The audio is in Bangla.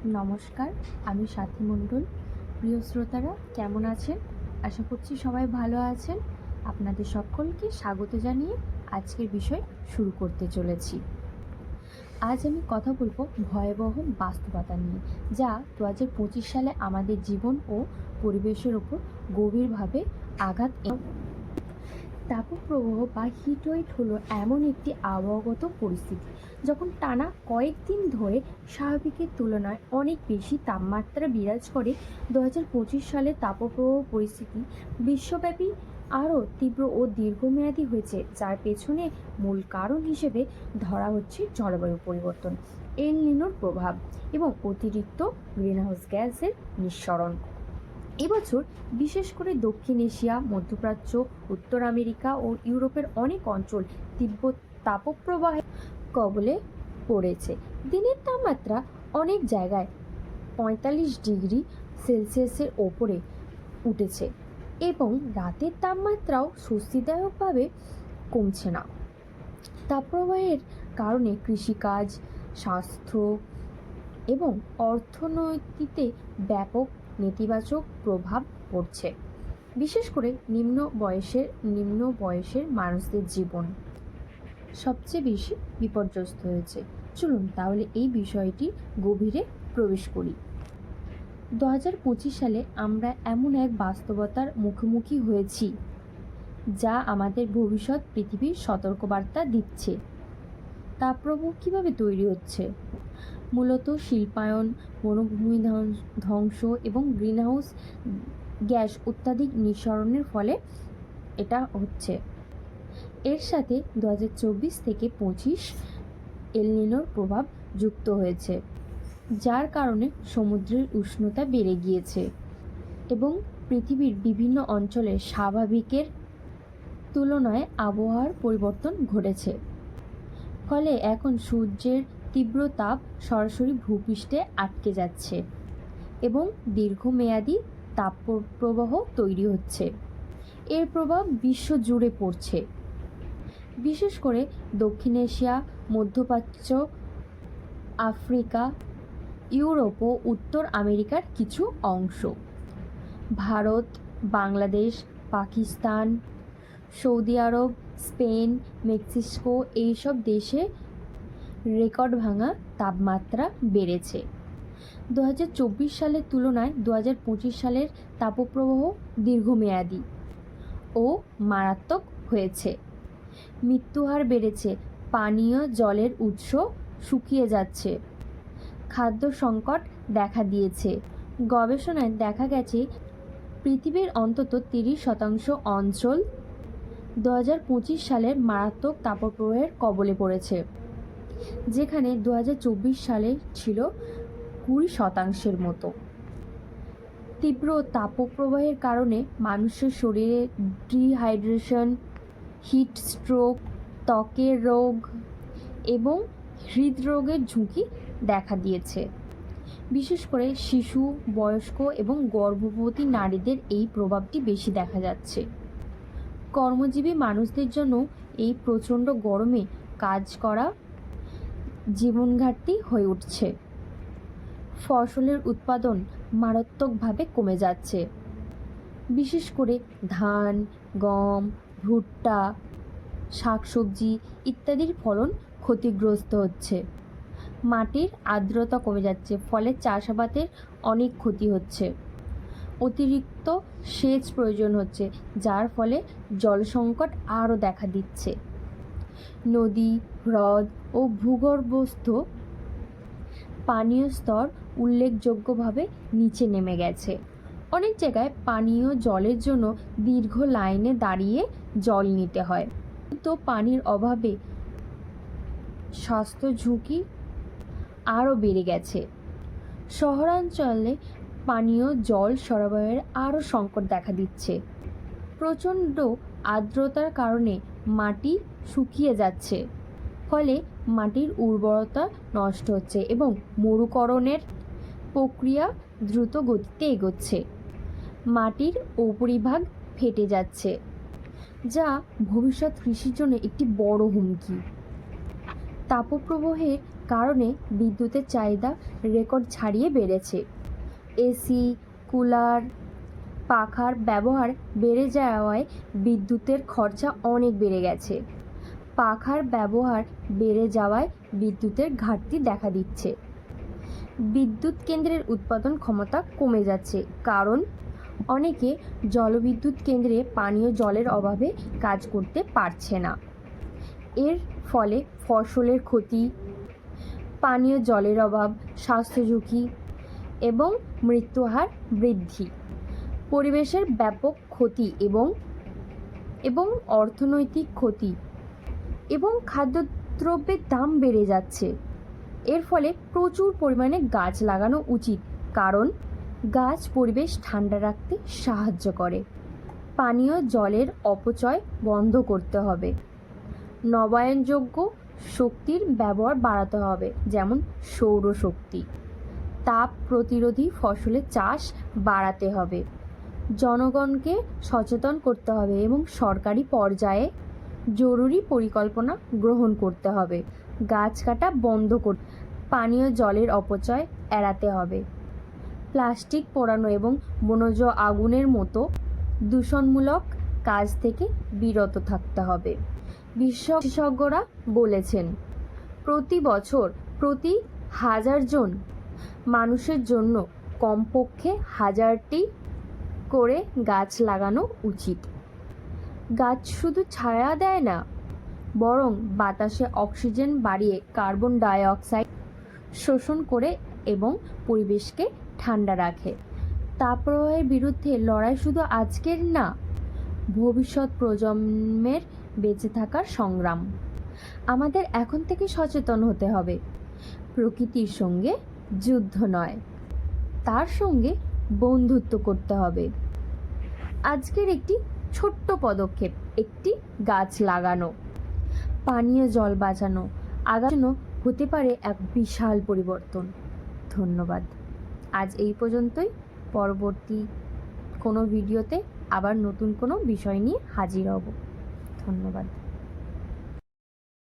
নমস্কার, আমি সাথী মণ্ডল। প্রিয় শ্রোতারা, কেমন আছেন? আশা করছি সবাই ভালো আছেন। আপনাদের সকলকে স্বাগত জানিয়ে আজকের বিষয় শুরু করতে চলেছি। আজ আমি কথা বলবো ভয়াবহ বাস্তবতা নিয়ে, যা 2025 সালে আমাদের জীবন ও পরিবেশের ওপর গভীরভাবে আঘাত। তাপপ্রবাহ বা হিটওয়েভ হলো এমন একটি আবহাওয়াগত পরিস্থিতি যখন টানা কয়েকদিন ধরে স্বাভাবিকের তুলনায় অনেক বেশি তাপমাত্রা বিরাজ করে। 2025 সালে তাপপ্রবাহ পরিস্থিতি বিশ্বব্যাপী আরও তীব্র ও দীর্ঘমেয়াদী হয়েছে, যার পেছনে মূল কারণ হিসেবে ধরা হচ্ছে জলবায়ু পরিবর্তন, এল নিনোর প্রভাব এবং অতিরিক্ত গ্রিনহাউস গ্যাসের নিঃসরণ। এবছর বিশেষ করে দক্ষিণ এশিয়া, মধ্যপ্রাচ্য, উত্তর আমেরিকা ও ইউরোপের অনেক অঞ্চল তীব্র তাপপ্রবাহের কবলে পড়েছে। দিনের তাপমাত্রা অনেক জায়গায় 45 ডিগ্রি সেলসিয়াসের ওপরে উঠেছে এবং রাতের তাপমাত্রাও স্বস্তিদায়কভাবে কমছে না। তাপপ্রবাহের কারণে কৃষিকাজ, স্বাস্থ্য এবং অর্থনীতিতে ব্যাপক নেতিবাচক প্রভাব পড়ছে। বিশেষ করে নিম্ন বয়সের মানুষদের জীবন সবচেয়ে বেশি বিপর্যস্ত হয়েছে। চলুন তাহলে এই বিষয়টি গভীরে প্রবেশ করি। 2025 সালে আমরা এমন এক বাস্তবতার মুখোমুখি হয়েছি যা আমাদের ভবিষ্যৎ পৃথিবীর সতর্কবার্তা দিচ্ছে। তাপপ্রবাহ কীভাবে তৈরি হচ্ছে? মূলত শিল্পায়ন, বনভূমি ধ্বংস এবং গ্রিনহাউস গ্যাস অত্যাধিক নিঃসরণের ফলে এটা হচ্ছে। এর সাথে 2024 থেকে 25 এল নিনোর প্রভাব যুক্ত হয়েছে, যার কারণে সমুদ্রের উষ্ণতা বেড়ে গিয়েছে এবং পৃথিবীর বিভিন্ন অঞ্চলে স্বাভাবিকের তুলনায় আবহাওয়ার পরিবর্তন ঘটেছে। ফলে এখন সূর্যের তীব্র তাপ সরাসরি ভূপৃষ্ঠে আটকে যাচ্ছে এবং দীর্ঘমেয়াদী তাপপ্রবাহ তৈরি হচ্ছে। এর প্রভাব বিশ্বজুড়ে পড়ছে, বিশেষ করে দক্ষিণ এশিয়া, মধ্যপ্রাচ্য, আফ্রিকা, ইউরোপ ও উত্তর আমেরিকার কিছু অংশ। ভারত, বাংলাদেশ, পাকিস্তান, সৌদি আরব, স্পেন, মেক্সিকো এইসব দেশে রেকর্ড ভাঙা তাপমাত্রা বেড়েছে। 2024 সালের তুলনায় 2025 সালের তাপপ্রবাহ দীর্ঘমেয়াদী ও মারাত্মক হয়েছে। মৃত্যুহার বেড়েছে, পানীয় জলের উৎস শুকিয়ে যাচ্ছে, খাদ্য সংকট দেখা দিয়েছে। গবেষণায় দেখা গেছে পৃথিবীর অন্তত 30% অঞ্চল 2025 সালের মারাত্মক তাপপ্রবাহের কবলে পড়েছে, যেখানে 2024 সালে ছিল 20% মতো। তীব্র তাপপ্রবাহের কারণে মানুষের শরীরে ডিহাইড্রেশন, হিট স্ট্রোক, ত্বকের রোগ এবং হৃদরোগের ঝুঁকি দেখা দিয়েছে। বিশেষ করে শিশু, বয়স্ক এবং গর্ভবতী নারীদের এই প্রভাবটি বেশি দেখা যাচ্ছে। কর্মজীবী মানুষদের জন্য এই প্রচণ্ড গরমে কাজ করা জীবনঘাতী হয়ে উঠছে। ফসলের উৎপাদন মারাত্মকভাবে কমে যাচ্ছে, বিশেষ করে ধান, গম, ভুট্টা, শাকসবজি ইত্যাদির ফলন ক্ষতিগ্রস্ত হচ্ছে। মাটির আর্দ্রতা কমে যাচ্ছে, ফলে চাষাবাদের অনেক ক্ষতি হচ্ছে। অতিরিক্ত সেচ প্রয়োজন হচ্ছে, যার ফলে জল সংকট আরও দেখা দিচ্ছে। নদী, হ্রদ ও ভূগর্ভস্থ পানীয় স্তর উল্লেখযোগ্যভাবে নিচে নেমে গেছে। অনেক জায়গায় পানীয় জলের জন্য দীর্ঘ লাইনে দাঁড়িয়ে জল নিতে হয়। তো পানির অভাবে স্বাস্থ্য ঝুঁকি আরও বেড়ে গেছে। শহরাঞ্চলে পানীয় জল সরবরাহের আরও সংকট দেখা দিচ্ছে। প্রচণ্ড আর্দ্রতার কারণে মাটি শুকিয়ে যাচ্ছে, ফলে মাটির উর্বরতা নষ্ট হচ্ছে এবং মরুকরণের প্রক্রিয়া দ্রুত গতিতে এগোচ্ছে। মাটির উপরিভাগ ফেটে যাচ্ছে, যা ভবিষ্যৎ কৃষির জন্য একটি বড় হুমকি। তাপপ্রবাহের কারণে বিদ্যুতের চাহিদা রেকর্ড ছাড়িয়ে বেড়েছে। এসি, কুলার, পাখার ব্যবহার বেড়ে যাওয়ায় বিদ্যুতের খরচা অনেক বেড়ে গেছে। পাখার ব্যবহার বেড়ে যাওয়ায় বিদ্যুতের ঘাটতি দেখা দিচ্ছে। বিদ্যুৎ কেন্দ্রের উৎপাদন ক্ষমতা কমে যাচ্ছে, কারণ অনেকে জলবিদ্যুৎ কেন্দ্রে পানীয় জলের অভাবে কাজ করতে পারছে না। এর ফলে ফসলের ক্ষতি, পানীয় জলের অভাব, স্বাস্থ্য ঝুঁকি এবং মৃত্যু হার বৃদ্ধি, পরিবেশের ব্যাপক ক্ষতি এবং অর্থনৈতিক ক্ষতি এবং খাদ্যদ্রব্যের দাম বেড়ে যাচ্ছে। এর ফলে প্রচুর পরিমাণে গাছ লাগানো উচিত, কারণ গাছ পরিবেশ ঠান্ডা রাখতে সাহায্য করে। পানীয় জলের অপচয় বন্ধ করতে হবে। নবায়নযোগ্য শক্তির ব্যবহার বাড়াতে হবে, যেমন সৌরশক্তি। তাপ প্রতিরোধী ফসলের চাষ বাড়াতে হবে। জনগণকে সচেতন করতে হবে এবং সরকারি পর্যায়ে জরুরি পরিকল্পনা গ্রহণ করতে হবে। গাছ কাটা বন্ধ করতে, পানীয় জলের অপচয় এড়াতে হবে। প্লাস্টিক পোড়ানো এবং বনজ আগুনের মতো দূষণমূলক কাজ থেকে বিরত থাকতে হবে। বিশেষজ্ঞরা বলেছেন, প্রতি বছর প্রতি 1000 জন মানুষের জন্য কমপক্ষে 1000টি করে গাছ লাগানো উচিত। গাছ শুধু ছায়া দেয় না, বরং বাতাসে অক্সিজেন বাড়িয়ে কার্বন ডাই অক্সাইড শোষণ করে এবং পরিবেশকে ঠান্ডা রাখে। তাপপ্রবাহের বিরুদ্ধে লড়াই শুধু আজকের না, ভবিষ্যৎ প্রজন্মের বেঁচে থাকার সংগ্রাম। আমাদের এখন থেকে সচেতন হতে হবে। প্রকৃতির সঙ্গে যুদ্ধ নয়, তার সঙ্গে বন্ধুত্ব করতে হবে। আজকের একটি ছোট্ট পদক্ষেপ, একটি গাছ লাগানো, পানীয় জল বাঁচানো, আগানো হতে পারে এক বিশাল পরিবর্তন। ধন্যবাদ। আজ এই পর্যন্তই। পরবর্তী কোনো ভিডিওতে আবার নতুন কোনো বিষয় নিয়ে হাজির হব। ধন্যবাদ।